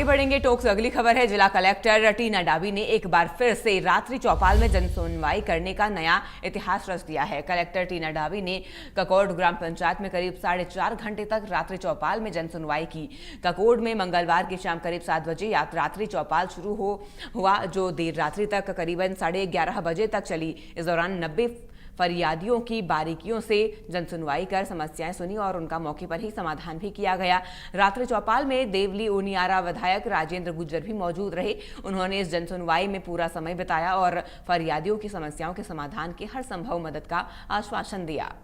बढ़ेंगे टोक्स। अगली खबर है, जिला कलेक्टर टीना डाबी ने एक बार फिर से रात्रि चौपाल में जनसुनवाई करने का नया इतिहास रच दिया है। कलेक्टर टीना डाबी ने ककोड़ ग्राम पंचायत में करीब 4.5 घंटे तक रात्रि चौपाल में जनसुनवाई की। ककोड़ में मंगलवार की शाम करीब 7 बजे रात्रि चौपाल शुरू हुआ, जो देर रात्रि तक करीबन 11:30 बजे तक चली। इस दौरान 90 फरियादियों की बारीकियों से जनसुनवाई कर समस्याएं सुनी और उनका मौके पर ही समाधान भी किया गया। रात्रि चौपाल में देवली उनियारा विधायक राजेंद्र गुज्जर भी मौजूद रहे। उन्होंने इस जनसुनवाई में पूरा समय बिताया और फरियादियों की समस्याओं के समाधान की हर संभव मदद का आश्वासन दिया।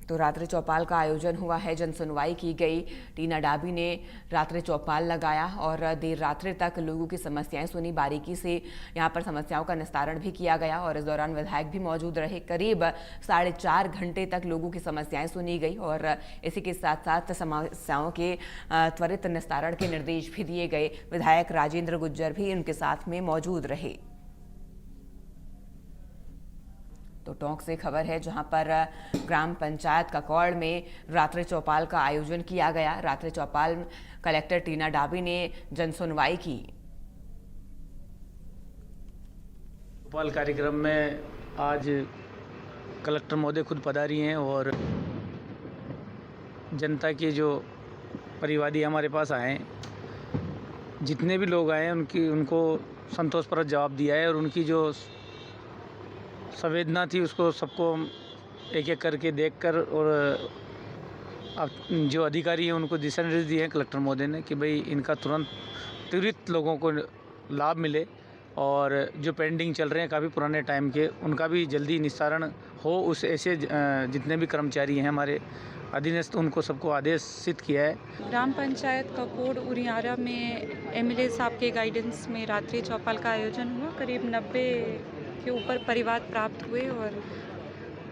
तो रात्रि चौपाल का आयोजन हुआ है, जनसुनवाई की गई। टीना डाबी ने रात्रि चौपाल लगाया और देर रात्रि तक लोगों की समस्याएं सुनी। बारीकी से यहां पर समस्याओं का निस्तारण भी किया गया और इस दौरान विधायक भी मौजूद रहे। करीब 4.5 घंटे तक लोगों की समस्याएं सुनी गई और इसी के साथ साथ समस्याओं के त्वरित निस्तारण के निर्देश भी दिए गए। विधायक राजेंद्र गुज्जर भी उनके साथ में मौजूद रहे। तो टोंक से खबर है, जहां पर ग्राम पंचायत ककोड़ में रात्रि चौपाल का आयोजन किया गया। रात्रि चौपाल कलेक्टर टीना डाबी ने जनसुनवाई की। चौपाल कार्यक्रम में आज कलेक्टर महोदय खुद पधारी हैं और जनता के जो परिवादी हमारे पास आए, जितने भी लोग आए उनको संतोषप्रद जवाब दिया है और उनकी जो संवेदना थी उसको सबको एक एक करके देखकर और जो अधिकारी हैं उनको दिशा निर्देश दिए हैं कलेक्टर महोदय ने कि भाई इनका तुरंत त्वरित लोगों को लाभ मिले और जो पेंडिंग चल रहे हैं काफ़ी पुराने टाइम के, उनका भी जल्दी निस्तारण हो। उस ऐसे जितने भी कर्मचारी हैं हमारे अधीनस्थ, उनको सबको आदेशित किया है। ग्राम पंचायत ककोड़ उरियारा में एमएलए साहब के गाइडेंस में रात्रि चौपाल का आयोजन हुआ। करीब 90 के ऊपर परिवार प्राप्त हुए और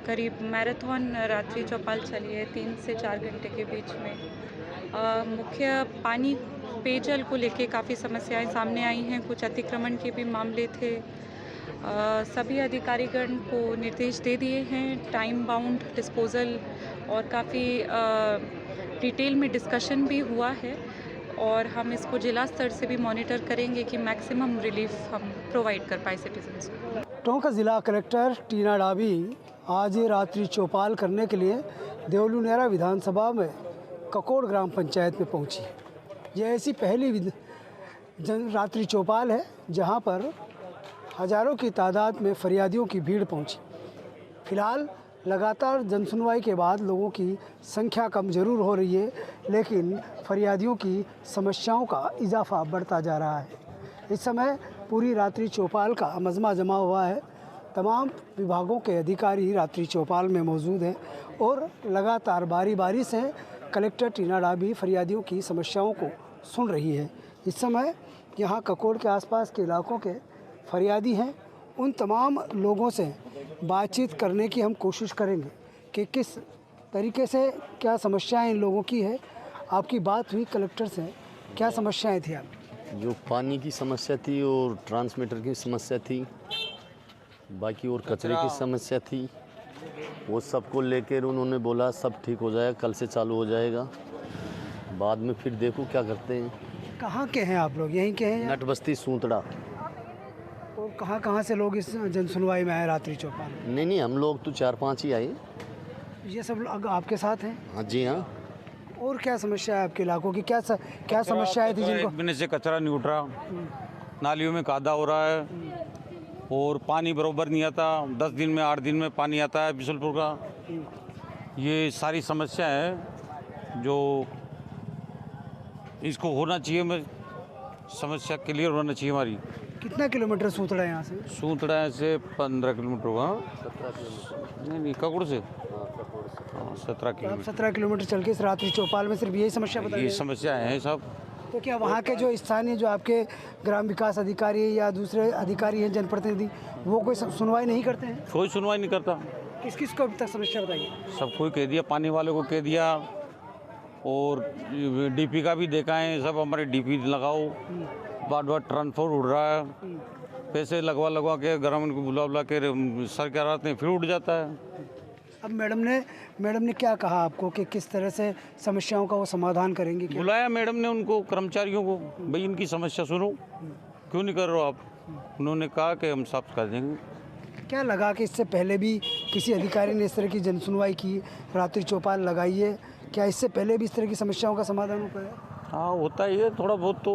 करीब मैराथन रात्रि चौपाल चली है 3 से 4 घंटे के बीच में। मुख्य पानी पेयजल को लेके काफ़ी समस्याएं सामने आई हैं, कुछ अतिक्रमण के भी मामले थे। सभी अधिकारीगण को निर्देश दे दिए हैं टाइम बाउंड डिस्पोजल और काफ़ी डिटेल में डिस्कशन भी हुआ है और हम इसको जिला स्तर से भी मॉनिटर करेंगे कि मैक्सिमम रिलीफ हम प्रोवाइड कर पाए सिटीजन्स को। टोंक जिला कलेक्टर टीना डाबी आज रात्रि चौपाल करने के लिए देवलुनियारा विधानसभा में ककोड़ ग्राम पंचायत में पहुंची। यह ऐसी पहली रात्रि चौपाल है जहां पर हजारों की तादाद में फरियादियों की भीड़ पहुंची। फिलहाल लगातार जनसुनवाई के बाद लोगों की संख्या कम जरूर हो रही है, लेकिन फरियादियों की समस्याओं का इजाफा बढ़ता जा रहा है। इस समय पूरी रात्रि चौपाल का मजमा जमा हुआ है। तमाम विभागों के अधिकारी रात्रि चौपाल में मौजूद हैं और लगातार बारी बारी से कलेक्टर टीना डाबी फरियादियों की समस्याओं को सुन रही है। इस समय यहाँ ककोड़ के आसपास के इलाकों के फरियादी हैं, उन तमाम लोगों से बातचीत करने की हम कोशिश करेंगे कि किस तरीके से क्या समस्याएं इन लोगों की है। आपकी बात हुई कलेक्टर से, क्या समस्याएं थी आपकी? जो पानी की समस्या थी और ट्रांसमीटर की समस्या थी, बाकी और कचरे की समस्या थी, वो सबको लेकर उन्होंने बोला सब ठीक हो जाएगा, कल से चालू हो जाएगा। बाद में फिर देखो क्या करते हैं। कहाँ के हैं आप लोग? यहीं के हैं? नट बस्ती सूतड़ा। और कहाँ से लोग इस जनसुनवाई में आए रात्रि चौपाल? नहीं, हम लोग तो 4-5 ही आए। ये सब लोग आपके साथ हैं? हाँ जी हाँ। और क्या समस्या है आपके इलाकों की? क्या समस्याएं थी जिनको? महीने से कचरा नहीं उठ रहा, नालियों में कादा हो रहा है और पानी बरोबर नहीं आता। 10 दिन में 8 दिन में पानी आता है बिशलपुर का। ये सारी समस्या है जो इसको होना चाहिए। मैं समस्या क्लियर होना चाहिए हमारी। कितना किलोमीटर सूतड़ा है यहाँ से? सूतड़ा से 15 किलोमीटर होगा। 17 किलोमीटर नहीं ककोड़ से हाँ, 17 किलोमीटर। 17 किलोमीटर चल के इस रात्रि चौपाल में सिर्फ यही समस्या बताई? ये समस्या है सब। तो क्या वहाँ के जो स्थानीय जो आपके ग्राम विकास अधिकारी या दूसरे अधिकारी हैं, जनप्रतिनिधि, वो कोई सुनवाई नहीं करते हैं? कोई सुनवाई नहीं करता। किस किस को अभी तक समस्या बताइए? सब कोई कह दिया, पानी वाले को कह दिया, और डीपी का भी देखा है, सब हमारे डीपी लगाओ, बार बार ट्रांसफर उड़ रहा है, पैसे लगवा के ग्रामीण को बुला के सर क्या आते हैं, फिर उड़ जाता है। अब मैडम ने क्या कहा आपको कि किस तरह से समस्याओं का वो समाधान करेंगे? क्या बुलाया मैडम ने उनको, कर्मचारियों को, भाई इनकी समस्या सुनो, क्यों नहीं कर रहे हो आप? उन्होंने कहा कि हम साफ कर देंगे। क्या लगा कि इससे पहले भी किसी अधिकारी ने इस तरह की जनसुनवाई की, रात्रि चौपाल लगाई है? क्या इससे पहले भी इस तरह की समस्याओं का समाधान हो पाया? हाँ, होता ही है थोड़ा बहुत तो।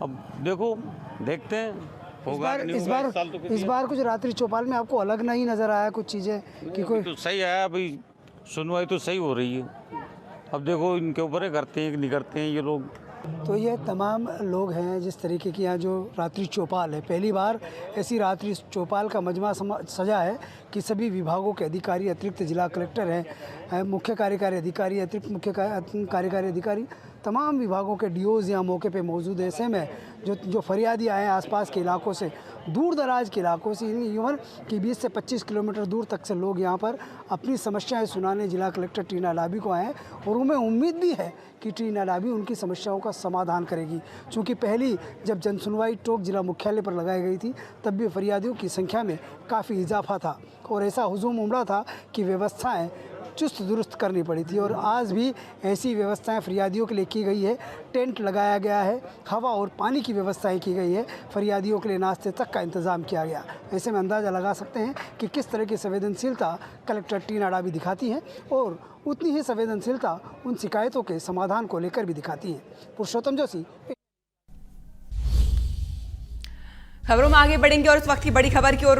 अब देखो, देखते हैं होगा नहीं होगा, साल तो इस बार कुछ रात्रि चौपाल में आपको अलग नहीं नजर आया कुछ चीज़ें कि कोई? तो सही आया भाई, सुनवाई तो सही हो रही है। अब देखो इनके ऊपर है, करते हैं कि नहीं करते हैं ये लोग। तो ये तमाम लोग हैं जिस तरीके की यहाँ जो रात्रि चौपाल है, पहली बार ऐसी रात्रि चौपाल का मजमा सजा है कि सभी विभागों के अधिकारी, अतिरिक्त जिला कलेक्टर हैं, मुख्य कार्यकारी अधिकारी, अतिरिक्त मुख्य कार्यकारी अधिकारी, तमाम विभागों के डीओज़ यहाँ मौके पे मौजूद हैं। ऐसे में जो फरियादी आए हैं आसपास के इलाकों से, दूर दराज के इलाकों से, इवन कि 20 से 25 किलोमीटर दूर तक से लोग यहाँ पर अपनी समस्याएं सुनाने जिला कलेक्टर टीना डाबी को आए हैं और उन्हें उम्मीद भी है कि टीना डाबी उनकी समस्याओं का समाधान करेगी। चूँकि पहली जब जनसुनवाई टोक जिला मुख्यालय पर लगाई गई थी तब भी फरियादियों की संख्या में काफ़ी इजाफा था और ऐसा हुजूम उमड़ा था कि व्यवस्थाएँ चुस्त दुरुस्त करनी पड़ी थी। और आज भी ऐसी व्यवस्थाएं फरियादियों के लिए की गई है। टेंट लगाया गया है, हवा और पानी की व्यवस्थाएं की गई है, फरियादियों के लिए नाश्ते तक का इंतज़ाम किया गया। ऐसे में अंदाज़ा लगा सकते हैं कि किस तरह की संवेदनशीलता कलेक्टर टीना डाबी दिखाती हैं और उतनी ही संवेदनशीलता उन शिकायतों के समाधान को लेकर भी दिखाती हैं। पुरुषोत्तम जोशी। खबरों में आगे बढ़ेंगे और इस वक्त की बड़ी खबर की ओर